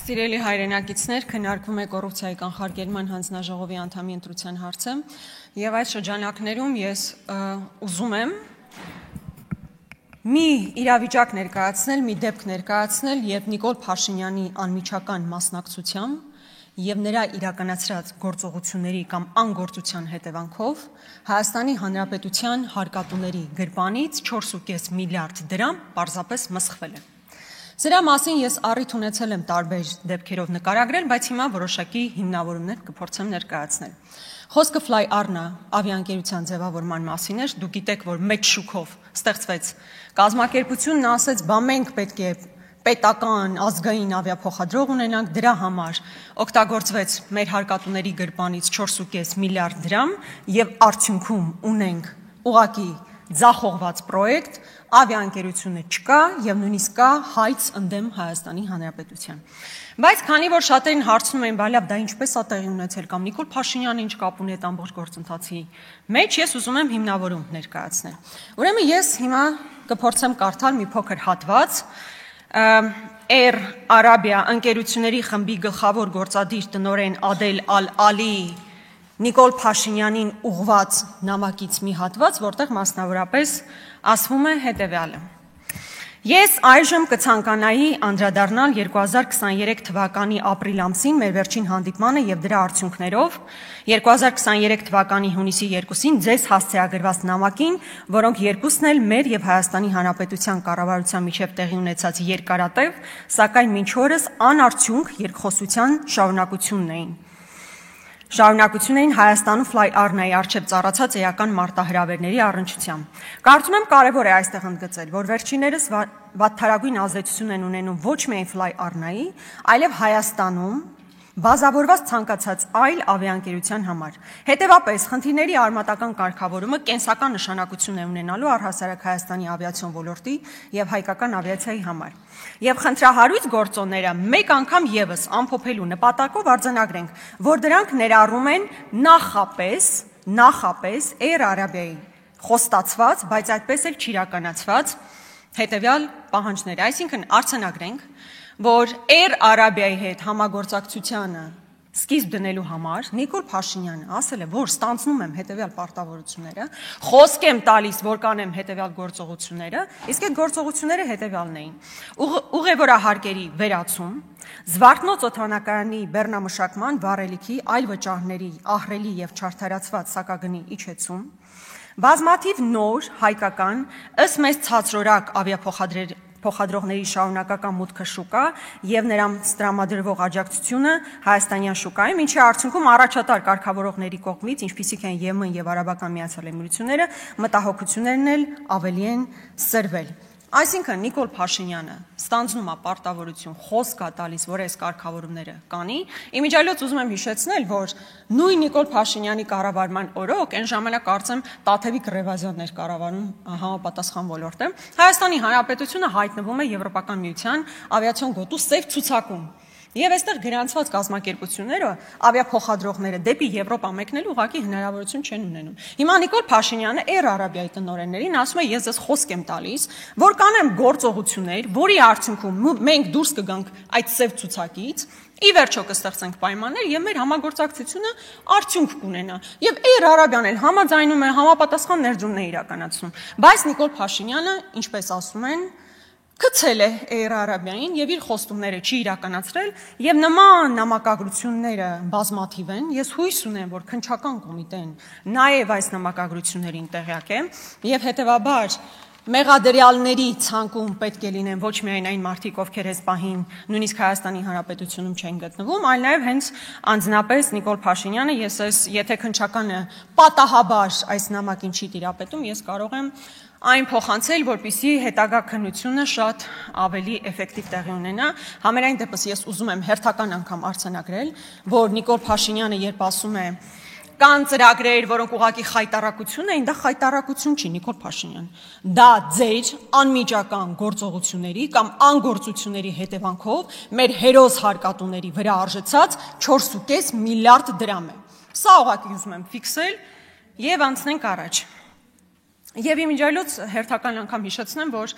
Սիրելի հայրենակիցներ, քննարկվում է կոռուպցիայի կանխարգելման հանձնաժողովի անդամի ընտրության հարցը եւ այս շրջանակներում ես ուզում եմ մի իրավիճակ ներկայացնել, մի դեպք ներկայացնել, երբ Նիկոլ Փաշինյանի անմիջական մասնակցությամբ եւ նրա իրականացրած գործողությունների կամ անգործության հետևանքով Հայաստանի Հանրապետության հարկատուների գրպանից 4.5 միլիարդ դրամ պարզապես մսխվել է։ Սրա մասին ես առիթ ունեցել եմ տարբեր դեպքերով նկարագրել, բայց հիմա որոշակի հիմնավորումներ կփորձեմ ներկայացնել։ Խոսքը Fly Arna ավիաընկերության ձևավորման մասին էր, դուք գիտեք, որ մեծ շուկով ստեղծվեց կազմակերպությունն ասեց, բա մենք պետք է պետական ազգային ավիափոխադրող ունենանք, դրա համար օգտագործվեց մեր հարկատուների գրպանից 4.5 միլիարդ դրամ եւ արդյունքում ունենք ուղղակի ձախողված պրոյեկտ, ավիաընկերությունը չկա եւ նույնիսկ կա հայց ընդդեմ Հայաստանի Հանրապետության։ Բայց քանի որ շատերին հարցնում էին, բալավ դա ինչպես է տեղի ունեցել կամ Նիկոլ Փաշինյանը ինչ կապ ունի այդ ամբողջ գործընթացի մեջ, ես ուզում եմ հիմնավորում ներկայացնել։ Ուրեմն ես հիմա կփորձեմ կարդալ մի փոքր հատված Air Arabia ընկերությունների խմբի գլխավոր գործադիր տնօրեն Ադել Ալ-Ալի Նիկոլ Փաշինյանին ուղված նամակից մի հատված, որտեղ մասնավորապես ասվում է հետևյալը. Ես այժմ կցանկանայի անդրադառնալ 2023 թվականի ապրիլ ամսին մեր վերջին հանդիպմանը եւ դրա արդյունքներով 2023 թվականի հունիսի 2-ին ձեզ հասցեագրված նամակին, որոնք երկուսն էլ մեր եւ Հայաստանի Հանրապետության կառավարության միջև տեղի ունեցած երկարատև, սակայն մինչ օրս անարդյունք երկխոսության շարունակությունն էին Հայաստանում Fly Arna-ի առջև ծառացած էական մարտահրավերների առնչությամբ։ Կարծում եմ կարևոր է այստեղ ընդգծել, որ վերջիններս վատթարագույն ազդեցություն են ունենում ոչ միայն Fly Arna-ի, այլև Հայաստանում բազավորված ցանկացած այլ ավիաընկերության համար։ Հետևաբար, խնդիրների արմատական կարգավորումը կենսական նշանակություն է ունենալու առհասարակ Հայաստանի ավիացիոն ոլորտի եւ հայկական ավիացիայի համար։ Եվ խնդրահարույց գործոնները մեկ անգամ եւս ամփոփելու նպատակով արձանագրենք, որ դրանք ներառում են նախապես Air Arabia-ի խոստացված, բայց այդպես էլ չիրականացված հետեւյալ պահանջները, այսինքն արձանագրենք, որ Air Arabia-ի հետ համագործակցությանը սկիզբ դնելու համար Նիկոլ Փաշինյանը ասել է, որ ստանձնում եմ հետեւյալ պարտավորությունները, խոսք եմ տալիս, որ կանեմ հետեւյալ գործողությունները, իսկ այդ գործողությունները հետեւյալն էին. ուղևորահարկերի վերացում, Զվարթնոց օդանավակայանի բեռնամշակման, վառելիքի, այլ վճարների, ահռելի եւ չարդարացված սակագնի իջեցում, բազմաթիվ նոր հայկական ըստ մեծ ցածրորակ ավիափոխադրողների շարունակական մուտքը շուկա եւ նրանց տրամադրվող աջակցությունը հայաստանյան շուկայում, ինչի արդյունքում առաջատար կարգավորողների կողմից, ինչպիսիք են ԵՄ եւ Արաբական Միացյալ Էմիրությունները, մտահոգություններն էլ ավելի են սրվել։ Այսինքն Նիկոլ Փաշինյանը ստանձնում է պարտավորություն, խոսք է տալիս, որ այս կարգավորումները կանի։ Իմիջիայլոց ուզում եմ հիշեցնել, որ նույն Նիկոլ Փաշինյանի կառավարման օրոք այն ժամանակ կարծեմ Տաթևիկ Ռևազյանն էր կառավարում համապատասխան ոլորտը։ Հայաստանի Հանրապետությունը հայտնվում է Եվրոպական միության ավիացիոն գոտու սև ցուցակում։ Եվ այստեղ գրանցված կազմակերպությունները, ավիափոխադրողները դեպի Եվրոպա մեկնելու ուղղակի հնարավորություն չեն ունենում։ Հիմա Նիկոլ Փաշինյանը Air Arabia-ի տնօրեններին ասում է, ես ձեզ խոսք եմ տալիս, որ կանեմ գործողություններ, որի արդյունքում մենք դուրս կգանք այդ սև ցուցակից, ի վերջո կստեղծենք պայմաններ եւ մեր համագործակցությունը արդյունք կունենա։ Եվ Air Arabia-ն էլ համաձայնում է, համապատասխան ներդրումն է իրականացնում։ Բայց Նիկոլ Փաշինյանը, ինչպես ասում են, գցել է Air Arabia-ին եւ իր խոստումները չի իրականացրել եւ նման նամակագրությունները բազմաթիվ են։ Ես հույս ունեմ, որ քննչական կոմիտեն նաեւ այս նամակագրություններին տեղյակ է եւ հետեւաբար մեղադրյալների ցանկում պետք է լինեն ոչ միայն այն մարդիկ, ովքեր այս պահին նույնիսկ Հայաստանի Հանրապետությունում չեն գտնվում, այլ նաեւ հենց անձնապես Նիկոլ Փաշինյանը, եթե քննչականը պատահաբար այս նամակին չի տիրապետում, ես կարող եմ այն փոխանցել, որպեսզի հետագա քննությունը շատ ավելի էֆեկտիվ տեղի ունենա։ Համենայն դեպս ես ուզում եմ հերթական անգամ արձանագրել, որ Նիկոլ Փաշինյանը երբ ասում է կան ծրագրեր, որոնք ուղղակի խայտարակություն էին, դա խայտարակություն չի, Նիկոլ Փաշինյան։ Դա ձեր անմիջական գործողությունների կամ անգործությունների հետևանքով մեր հերոս հարկատուների վրա արժեցած 4.5 միլիարդ դրամ է։ Սա ուղղակի ուզում եմ ֆիքսել եւ անցնենք առաջ։ Եվ իմիջիայլոց հերթական անգամ հիշեցնեմ, որ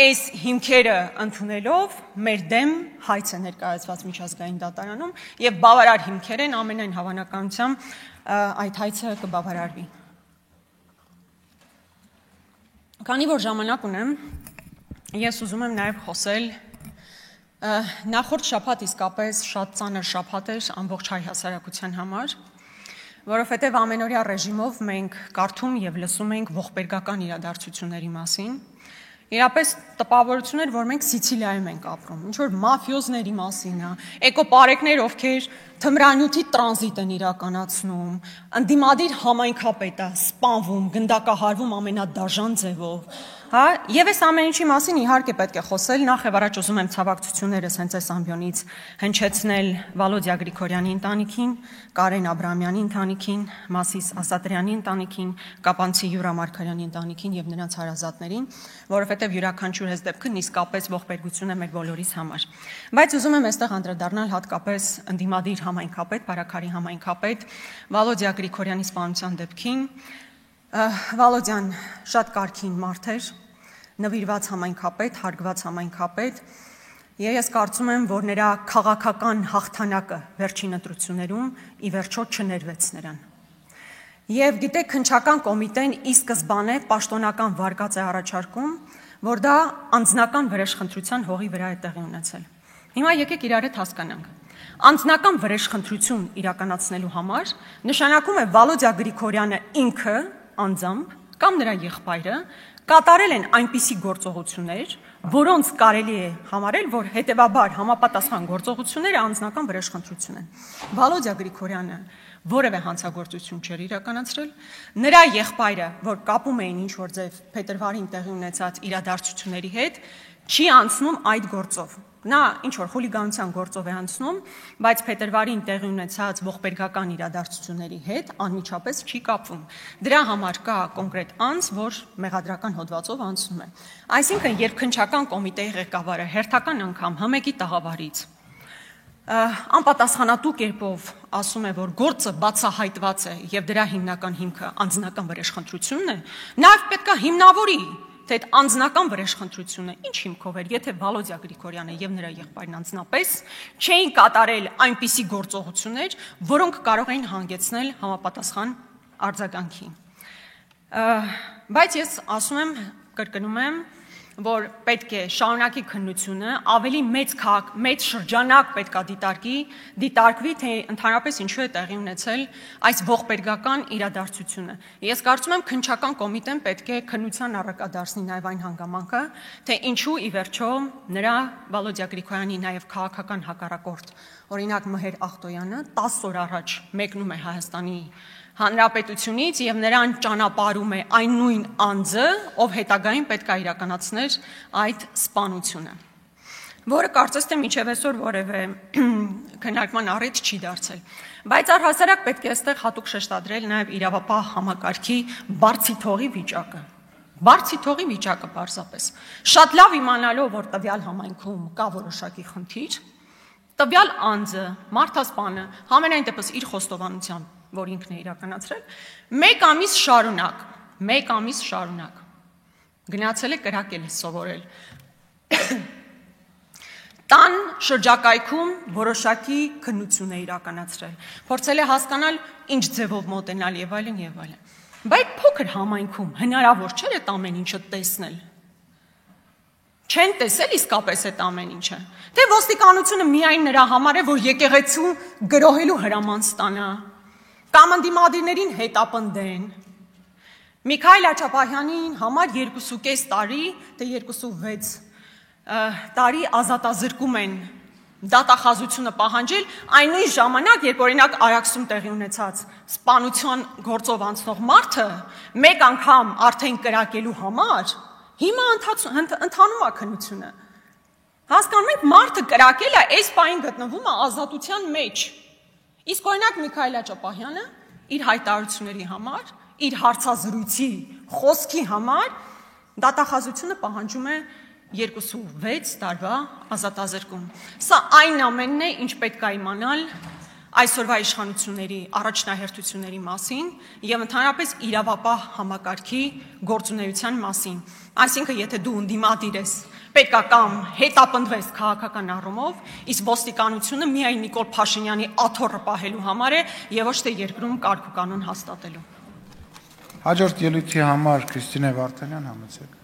այս հիմքերը ընդունելով մեր դեմ հայց է ներկայացված միջազգային դատարանում եւ բավարար հիմքեր են ամենայն հավանականությամբ այդ հայցը կբավարարվի։ Քանի որ ժամանակ ունեմ, ես ուզում եմ նաեւ խոսել նախորդ շաբաթ իսկապես շատ ծանր շաբաթ էր ամբողջ հայ հասարակության համար, որովհետև ամենօրյա ռեժիմով մենք կարդում եւ լսում ենք ողբերգական իրադարձությունների մասին։ Իրապես տպավորություն էր, որ մենք Սիցիլիայում ենք ապրում, ինչ որ մաֆիոզների մասին է, էկոպարեկներ, ովքեր թմրանյութի տրանզիտ են իրականացնում, ընդդիմադիր համայնքապետ է սպանվում, գնդակահարվում ամենադաժան ձևով, հա, եւ այս ամեն ինչի մասին իհարկե պետք է խոսել, նախ եւ առաջ ուզում եմ ցավակցություններս հենց այս ամբիոնից հնչեցնել Վալոդիա Գրիգորյանի ընտանիքին, Կարեն Աբրահամյանի ընտանիքին, Մասիս Ասատրյանի ընտանիքին, Կապանցի Յուրա Մարգարյանի ընտանիքին եւ նրանց հարազատներին, որովհետեւ յուրաքանչյուր այս դեպքը իսկապես ողբերգություն է մեր բոլորիս համար։ Բայց ուզում եմ այստեղ անդրադառնալ հատկապես ընդդիմադիր համայնքապետ, Բարաքարի համայնքապետ Վալոդիա Գրիգորյանի սպանության դեպքին։ Վալոդյան շատ կարգին մարդ էր, նվիրված համայնքապետ, հարգված համայնքապետ, եւ ես կարծում եմ, որ նրա քաղաքական հաղթանակը վերջին ընտրություններում ի վերջո չներվեց նրան։ Եվ գիտեք, քննչական կոմիտեն ի սկզբանե պաշտոնական վարկած է առաջարկում, որ դա անձնական վրեժխնդրության հողի վրա է տեղի ունեցել։ Հիմա եկեք իրար հետ հասկանանք։ Անձնական վրեժխնդրություն իրականացնելու համար նշանակում է Վալոդիա Գրիգորյանը ինքը անձամբ կամ նրա եղբայրը կատարել են այնպիսի գործողություններ, որոնց կարելի է համարել, որ հետևաբար համապատասխան գործողությունները անձնական վրեժխնդրություն են։ Վալոդիա Գրիգորյանը որևէ հանցագործություն չէր իրականացրել, նրա եղբայրը, որ կապում էին ինչ-որ ձև փետրվարին տեղի ունեցած իրադարձությունների հետ, չի անցնում այդ գործով։ Նա ինչ-որ խուլիգանության գործով է անցնում, բայց փետրվարին տեղի ունեցած ողբերգական իրադարձությունների հետ անմիջապես չի կապվում։ Դրա համար կա կոնկրետ անձ, որ մեղադրական հոդվածով անցնում է։ Այսինքն, երբ քննչական կոմիտեի ղեկավարը հերթական անգամ ՀՄԿ-ի տաղավարից անպատասխանատու կերպով ասում է, որ գործը բացահայտված է եւ դրա հիմնական հիմքը անձնական վրեժխնդրությունն է, նաեւ պետք է հիմնավորի թե այդ անձնական վրեժխնդրությունը ինչ հիմքով էր, եթե Վալոդիա Գրիգորյանը եւ նրա եղբայրն անձնապես չէին կատարել այնպիսի գործողություններ, որոնք կարող էին հանգեցնել համապատասխան արձագանքի։ Բայց ես ասում եմ, կրկնում եմ, որ պետք է շարունակի քննությունը, ավելի մեծ շրջանակ պետք է դիտարկվի, թե ընդհանրապես ինչու է տեղի ունեցել այս ողբերգական իրադարձությունը։ Ես կարծում եմ, քննչական կոմիտեն պետք է քննության առարկա դարձնի նաև այն հանգամանքը, թե ինչու ի վերջո նրա Վալոդիա Գրիգորյանի նաև քաղաքական հակառակորդ, օրինակ Մհեր Ախտոյանը 10 օր առաջ մեկնում է Հայաստանի Հանրապետությունից եւ նրան ճանապարհում է այն նույն անձը, ով հետագային պետք է իրականացներ այդ սպանությունը, որը կարծես թե մինչև այսօր որևէ քննարկման առիթ չի դարձել։ Բայց առհասարակ պետք է այստեղ հատուկ շեշտադրել նաեւ իրավապահ համակարգի բարձի թողի վիճակը։ Բարձի թողի վիճակը պարզապես։ Շատ լավ իմանալով, որ տվյալ համայնքում կա որոշակի խնդիր, տվյալ անձը, մարդասպանը, համենայն դեպս իր խոստովանությամբ, որ ինքն է իրականացրել, մեկ ամիս շարունակ գնացել է կրակել է սովորել։ Տան շրջակայքում որոշակի քննություն է իրականացրել, փորձել է հասկանալ ինչ ձևով մոտենալ եւ այլն եւ այլն։ Բայց փոքր համայնքում հնարավոր չէ այդ ամեն ինչը տեսնել։ Չեն տեսել իսկապես այդ ամեն ինչը։ Թե ոստիկանությունը միայն նրա համար է, որ եկեղեցու գրոհելու հրաման ստանա, կամ ընդդիմադիրներին հետապնդեն։ Միքայել Աչապահյանին համար 2.5 տարի, թե 2.6 տարի ազատազրկում են դատախազությունը պահանջել այն նույն ժամանակ, երբ օրինակ Արաքսում տեղի ունեցած սպանության գործով անցնող մարդը մեկ անգամ արդեն կրակելու համար հիմա ընթանում է քննությունը։ Հասկանում եք, մարդը կրակել է, այս պահին գտնվում է ազատության մեջ։ Իսկ օրինակ Միքայել Աչապահյանը իր հայտարարությունների համար, իր հարցազրույցի խոսքի համար դատախազությունը պահանջում է 2.6 տարվա ազատազրկում։ Սա այն ամենն է, ինչ պետք է իմանալ այսօրվա իշխանությունների առաջնահերթությունների մասին եւ ընդհանրապես իրավապահ համակարգի գործունեության մասին։ Այսինքն, եթե դու ընդդիմադիր ես, պետք է կամ հետապնդվես քաղաքական առումով, իսկ ոստիկանությունը միայն Նիկոլ Փաշինյանի աթոռը պահելու համար է եւ ոչ թե երկրում կարգ ու կանոն հաստատելու։ Հաջորդ ելույթի համար Քրիստինե Վարդանյան, համեցեք։